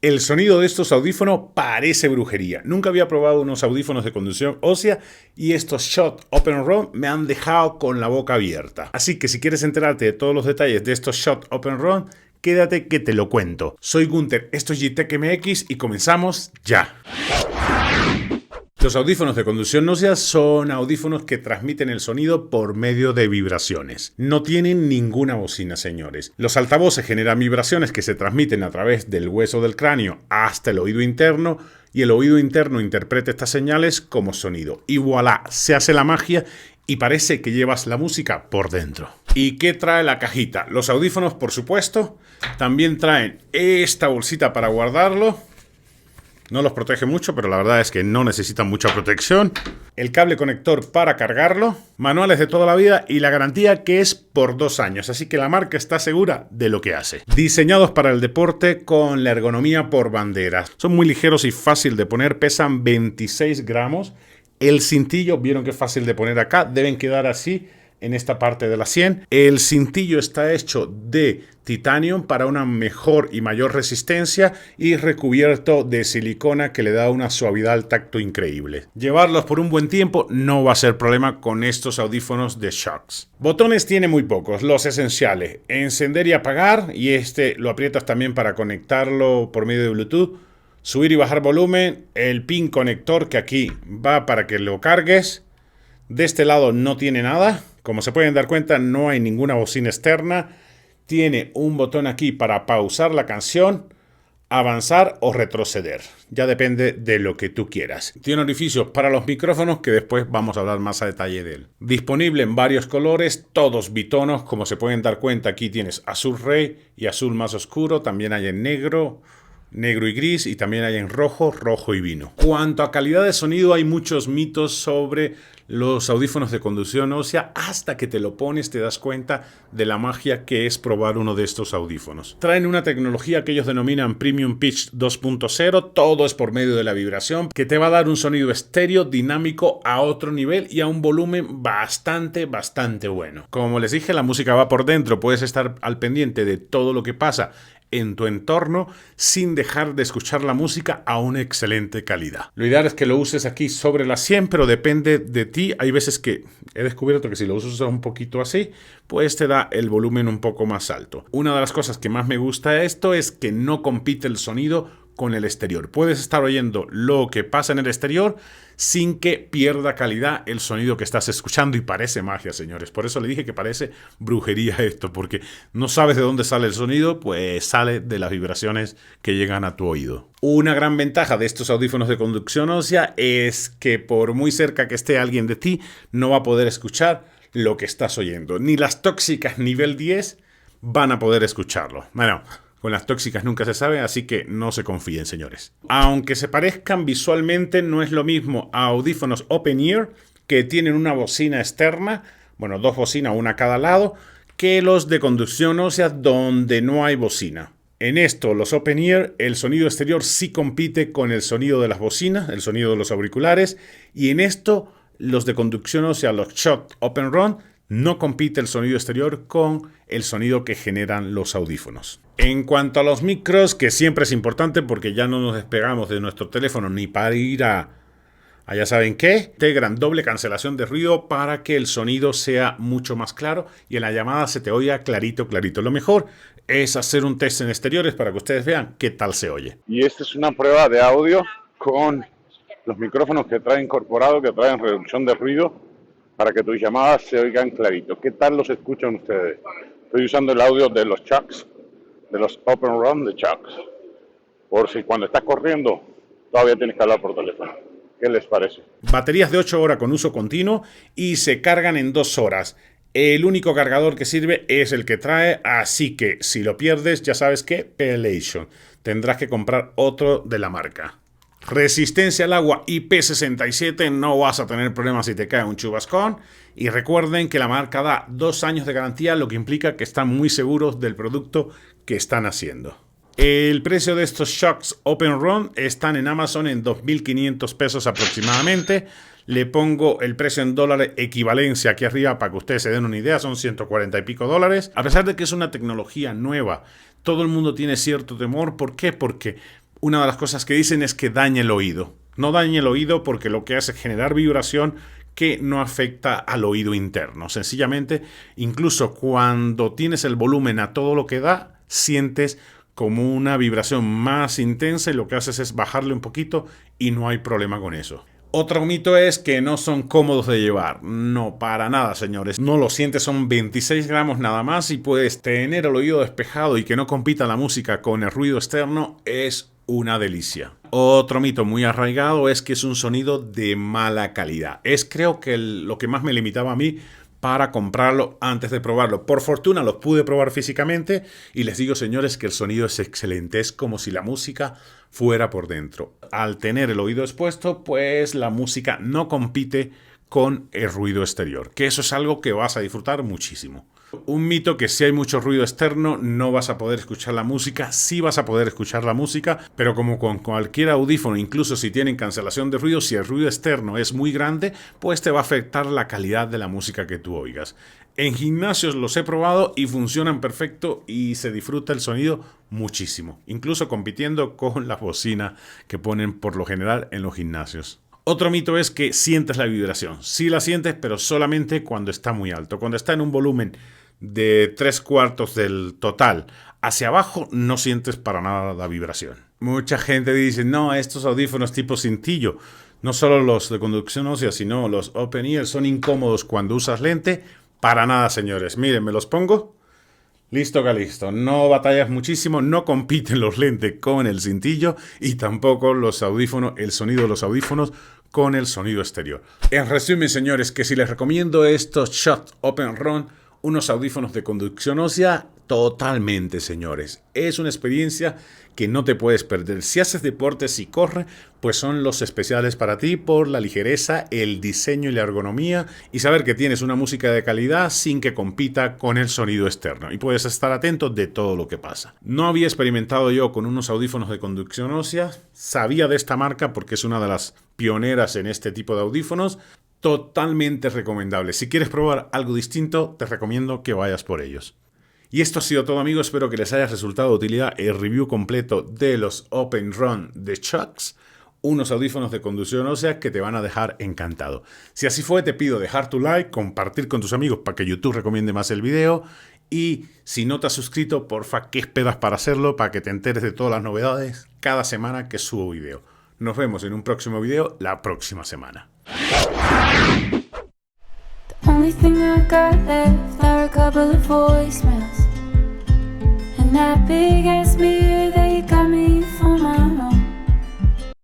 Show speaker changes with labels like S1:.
S1: El sonido de estos audífonos parece brujería. Nunca había probado unos audífonos de conducción ósea y estos Shure Open Run me han dejado con la boca abierta. Así que si quieres enterarte de todos los detalles de estos Shure Open Run, quédate que te lo cuento. Soy Gunter, esto es Gtech MX y comenzamos ya. Los audífonos de conducción ósea son audífonos que transmiten el sonido por medio de vibraciones. No tienen ninguna bocina, señores. Los altavoces generan vibraciones que se transmiten a través del hueso del cráneo hasta el oído interno y el oído interno interpreta estas señales como sonido. Y voilà, se hace la magia y parece que llevas la música por dentro. ¿Y qué trae la cajita? Los audífonos, por supuesto. También traen esta bolsita para guardarlo. No los protege mucho, pero la verdad es que no necesitan mucha protección. El cable conector para cargarlo, manuales de toda la vida y la garantía que es por 2 años. Así que la marca está segura de lo que hace. Diseñados para el deporte con la ergonomía por banderas. Son muy ligeros y fácil de poner, pesan 26 gramos. El cintillo, vieron que es fácil de poner acá, deben quedar así en esta parte de la sien. El cintillo está hecho de titanio para una mejor y mayor resistencia y recubierto de silicona que le da una suavidad al tacto increíble. Llevarlos por un buen tiempo no va a ser problema con estos audífonos de Shokz. Botones tiene muy pocos, los esenciales: encender y apagar, y este lo aprietas también para conectarlo por medio de Bluetooth. Subir y bajar volumen, el pin conector que aquí va para que lo cargues. De este lado no tiene nada. Como se pueden dar cuenta, no hay ninguna bocina externa. Tiene un botón aquí para pausar la canción, avanzar o retroceder. Ya depende de lo que tú quieras. Tiene orificios para los micrófonos que después vamos a hablar más a detalle de él. Disponible en varios colores, todos bitonos. Como se pueden dar cuenta, aquí tienes azul rey y azul más oscuro. También hay en negro y gris, y también hay en rojo, rojo y vino. Cuanto a calidad de sonido, hay muchos mitos sobre los audífonos de conducción ósea. Hasta que te lo pones te das cuenta de la magia que es probar uno de estos audífonos. Traen una tecnología que ellos denominan Premium Pitch 2.0. Todo es por medio de la vibración, que te va a dar un sonido estéreo dinámico a otro nivel y a un volumen bastante bueno. Como les dije, la música va por dentro. Puedes estar al pendiente de todo lo que pasa en tu entorno sin dejar de escuchar la música a una excelente calidad. Lo ideal es que lo uses aquí sobre la sien, pero depende de ti. Hay veces que he descubierto que si lo usas un poquito así, pues te da el volumen un poco más alto. Una de las cosas que más me gusta de esto es que no compite el sonido con el exterior. Puedes estar oyendo lo que pasa en el exterior sin que pierda calidad el sonido que estás escuchando, y parece magia, señores. Por eso le dije que parece brujería esto, porque no sabes de dónde sale el sonido, pues sale de las vibraciones que llegan a tu oído. Una gran ventaja de estos audífonos de conducción ósea es que por muy cerca que esté alguien de ti, no va a poder escuchar lo que estás oyendo. Ni las tóxicas nivel 10 van a poder escucharlo. Bueno, con las tóxicas nunca se sabe, así que no se confíen, señores. Aunque se parezcan visualmente, no es lo mismo a audífonos Open Ear, que tienen una bocina externa, bueno, 2 bocinas, una a cada lado, que los de conducción ósea donde no hay bocina. En esto, los Open Ear, el sonido exterior sí compite con el sonido de las bocinas, el sonido de los auriculares, y en esto, los de conducción ósea, los Shure Open Run, no compite el sonido exterior con el sonido que generan los audífonos. En cuanto a los micros, que siempre es importante porque ya no nos despegamos de nuestro teléfono ni para ir a ya saben qué, integran doble cancelación de ruido para que el sonido sea mucho más claro y en la llamada se te oiga clarito. Lo mejor es hacer un test en exteriores para que ustedes vean qué tal se oye.
S2: Y esta es una prueba de audio con los micrófonos que trae incorporado, que traen reducción de ruido, para que tus llamadas se oigan clarito. ¿Qué tal los escuchan ustedes? Estoy usando el audio de los Shokz, de los Open Run de Shokz, por si cuando estás corriendo todavía tienes que hablar por teléfono. ¿Qué les parece?
S1: Baterías de 8 horas con uso continuo y se cargan en 2 horas. El único cargador que sirve es el que trae, así que si lo pierdes, ya sabes que Pelation. Tendrás que comprar otro de la marca. Resistencia al agua IP67, no vas a tener problemas si te cae un chubascón. Y recuerden que la marca da 2 años de garantía, lo que implica que están muy seguros del producto que están haciendo. El precio de estos Shokz Open Run están en Amazon en 2.500 pesos aproximadamente. Le pongo el precio en dólares, equivalencia aquí arriba para que ustedes se den una idea, son 140 y pico dólares. A pesar de que es una tecnología nueva, todo el mundo tiene cierto temor. ¿Por qué? Porque Una de las cosas que dicen es que daña el oído. No daña el oído porque lo que hace es generar vibración que no afecta al oído interno. Sencillamente, incluso cuando tienes el volumen a todo lo que da, sientes como una vibración más intensa y lo que haces es bajarle un poquito y no hay problema con eso. Otro mito es que no son cómodos de llevar. No, para nada, señores. No lo sientes, son 26 gramos nada más y puedes tener el oído despejado y que no compita la música con el ruido externo. Es una delicia. Otro mito muy arraigado es que es un sonido de mala calidad. Es creo que lo que más me limitaba a mí para comprarlo antes de probarlo. Por fortuna los pude probar físicamente y les digo, señores, que el sonido es excelente. Es como si la música fuera por dentro. Al tener el oído expuesto, pues la música no compite con el ruido exterior, que eso es algo que vas a disfrutar muchísimo. Un mito que si hay mucho ruido externo no vas a poder escuchar la música. Sí vas a poder escuchar la música, pero como con cualquier audífono, incluso si tienen cancelación de ruido, si el ruido externo es muy grande, pues te va a afectar la calidad de la música que tú oigas. En gimnasios los he probado y funcionan perfecto y se disfruta el sonido muchísimo, incluso compitiendo con la bocina que ponen por lo general en los gimnasios. Otro mito es que sientes la vibración. Sí la sientes, pero solamente cuando está muy alto. Cuando está en un volumen de 3/4 del total hacia abajo, no sientes para nada la vibración. Mucha gente dice, no, estos audífonos tipo cintillo, no solo los de conducción ósea, sino los open ear son incómodos cuando usas lente. Para nada, señores. Miren, me los pongo. Listo que listo. No batallas muchísimo, no compiten los lentes con el cintillo y tampoco los audífonos, el sonido de los audífonos con el sonido exterior. En resumen, señores, que si les recomiendo estos Shure Open Run, unos audífonos de conducción ósea, totalmente, señores. Es una experiencia que no te puedes perder. Si haces deportes y corres, pues son los especiales para ti por la ligereza, el diseño y la ergonomía y saber que tienes una música de calidad sin que compita con el sonido externo y puedes estar atento de todo lo que pasa. No había experimentado yo con unos audífonos de conducción ósea, sabía de esta marca porque es una de las pioneras en este tipo de audífonos. Totalmente recomendable. Si quieres probar algo distinto, te recomiendo que vayas por ellos. Y esto ha sido todo, amigos. Espero que les haya resultado de utilidad el review completo de los Open Run de Shure, unos audífonos de conducción ósea que te van a dejar encantado. Si así fue, te pido dejar tu like, compartir con tus amigos para que YouTube recomiende más el video. Y si no te has suscrito, porfa, ¿qué esperas para hacerlo? Para que te enteres de todas las novedades cada semana que subo video. Nos vemos en un próximo video la próxima semana.
S3: Only thing I got left are a couple of voicemails, and that big ass mirror that you got me